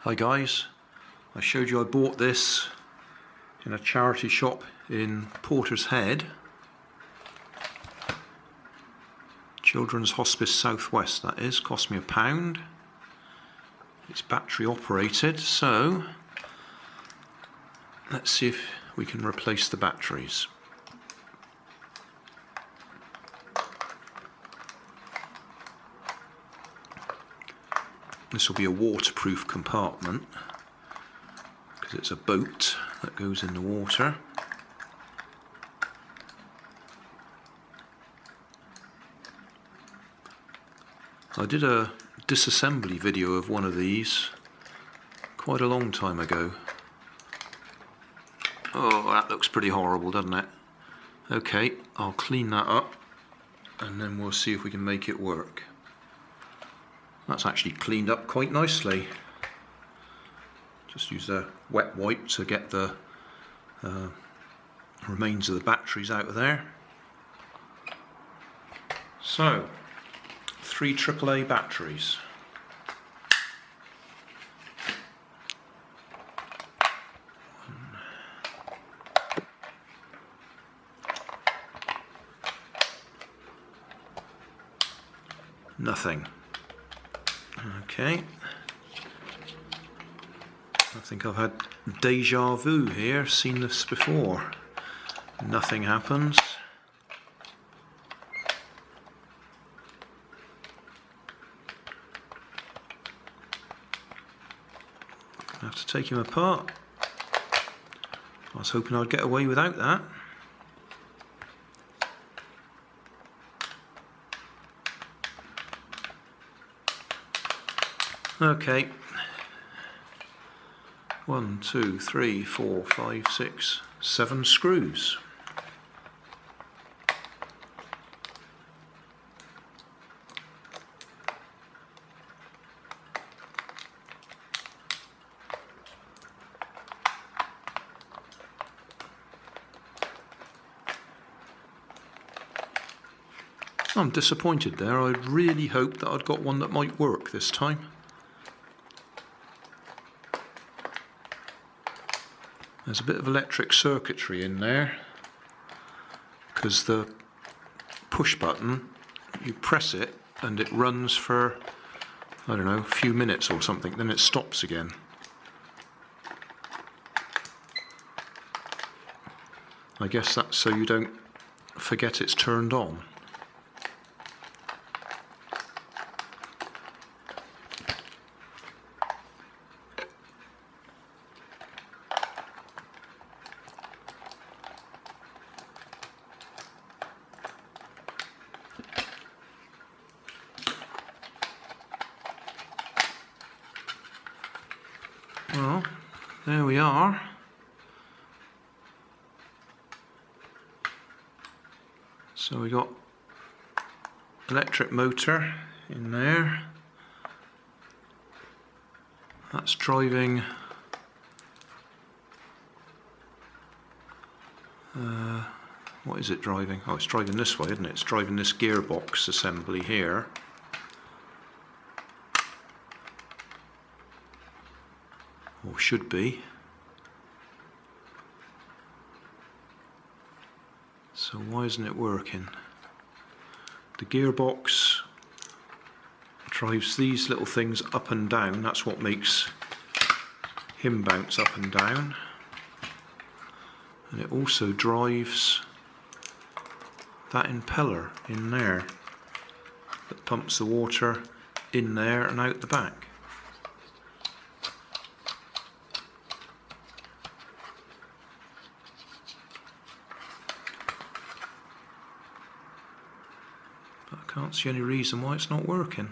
Hi guys, I showed you I bought this in a charity shop in Portishead, Children's Hospice Southwest that is, cost me £1. It's battery operated, so let's see if we can replace the batteries. This will be a waterproof compartment because it's a boat that goes in the water. I did a disassembly video of one of these quite a long time ago. Oh, that looks pretty horrible, doesn't it? Okay, I'll clean that up and then we'll see if we can make it work. That's actually cleaned up quite nicely. Just use a wet wipe to get the remains of the batteries out of there. So, 3 AAA batteries. Nothing. Okay. I think I've had deja vu here, seen this before. Nothing happens. I have to take him apart. I was hoping I'd get away without that. Okay. 1, 2, 3, 4, 5, 6, 7 screws. I'm disappointed there. I really hoped that I'd got one that might work this time. There's a bit of electric circuitry in there because the push button, you press it and it runs for, I don't know, a few minutes or something, then it stops again. I guess that's so you don't forget it's turned on. Well, there we are. So we got electric motor in there. That's driving what is it driving? Oh, it's driving this way, isn't it? It's driving this gearbox assembly here. Or should be. So why isn't it working? The gearbox drives these little things up and down. That's what makes him bounce up and down. And it also drives that impeller in there that pumps the water in there and out the back. I can't see any reason why it's not working.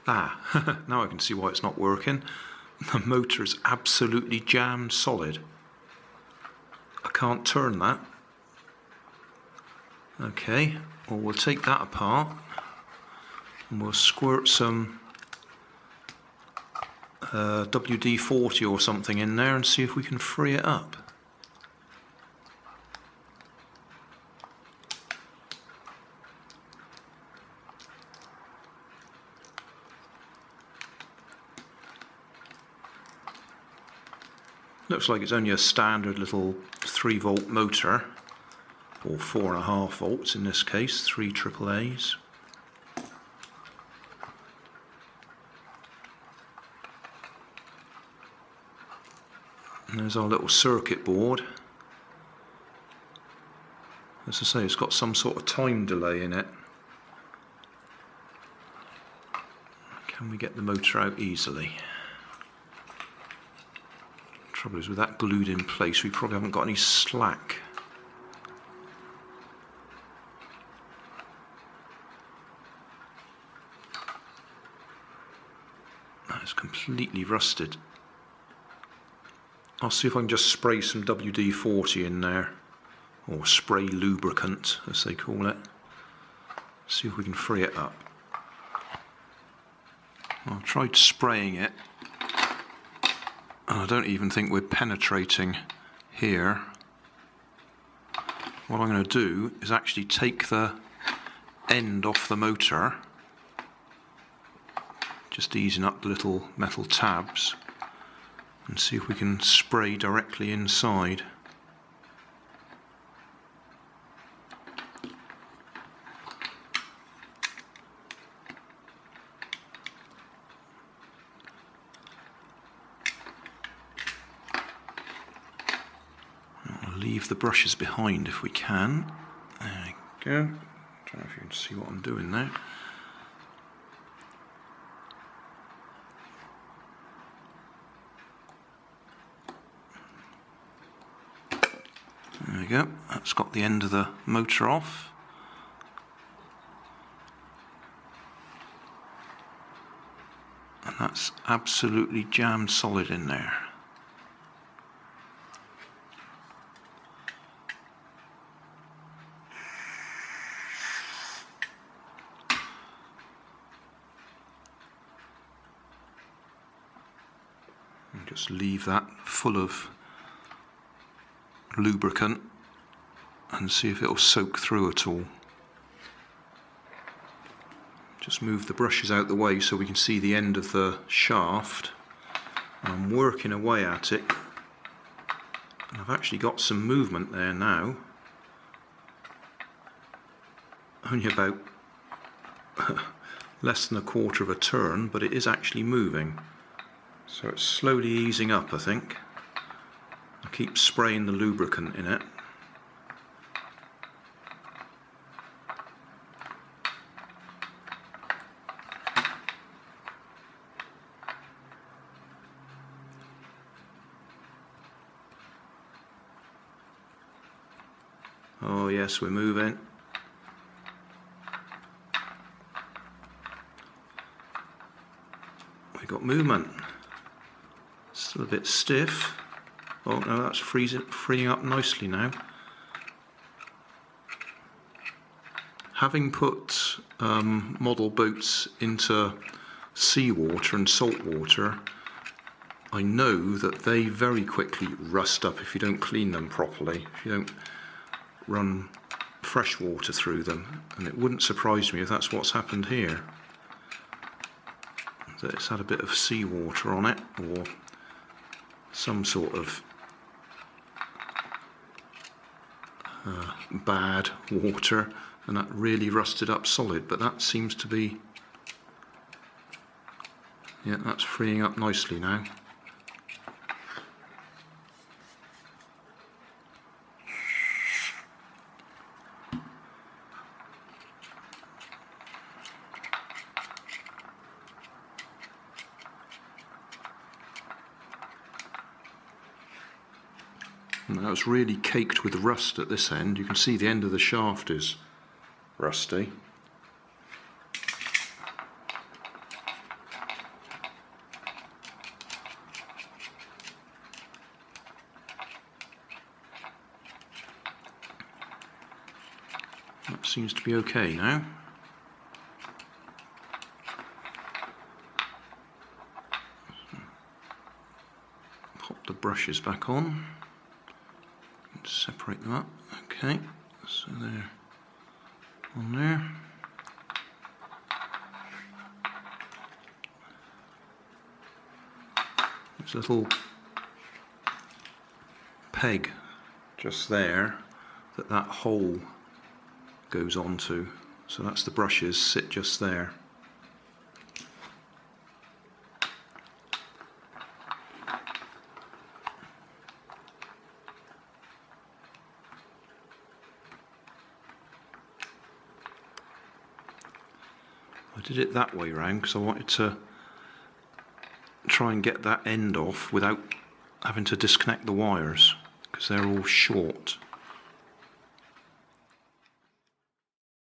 Ah, now I can see why it's not working. The motor is absolutely jammed solid. I can't turn that. Okay, well, we'll take that apart and we'll squirt some WD-40 or something in there and see if we can free it up. Looks like it's only a standard little 3-volt motor, or 4.5 volts in this case, 3 AAAs. And there's our little circuit board. As I say, it's got some sort of time delay in it. Can we get the motor out easily? Trouble is, with that glued in place, we probably haven't got any slack. That is completely rusted. I'll see if I can just spray some WD-40 in there, or spray lubricant as they call it. See if we can free it up. I've tried spraying it, and I don't even think we're penetrating here. What I'm going to do is actually take the end off the motor, just easing up the little metal tabs, and see if we can spray directly inside. Leave the brushes behind if we can. There we go. Don't know if you can see what I'm doing there. There we go. That's got the end of the motor off. And that's absolutely jammed solid in there. Just leave that full of lubricant and see if it'll soak through at all. Just move the brushes out the way so we can see the end of the shaft. I'm working away at it, and I've actually got some movement there now. Only about less than a quarter of a turn, but it is actually moving. So it's slowly easing up, I think. I'll keep spraying the lubricant in it. Oh yes, we're moving. We got movement. Still a bit stiff. Oh no, that's freeing up nicely now. Having put model boats into seawater and salt water, I know that they very quickly rust up if you don't clean them properly, if you don't run fresh water through them, and it wouldn't surprise me if that's what's happened here. That it's had a bit of seawater on it, or some sort of bad water, and that really rusted up solid. But that seems to be, yeah, that's freeing up nicely now. Now it's really caked with rust at this end. You can see the end of the shaft is rusty. seems to be okay now. Pop the brushes back on. Separate them up. Okay, so they're on there. There's a little peg just there that hole goes onto, so that's the brushes sit just there. I did it that way round because I wanted to try and get that end off without having to disconnect the wires, because they're all short.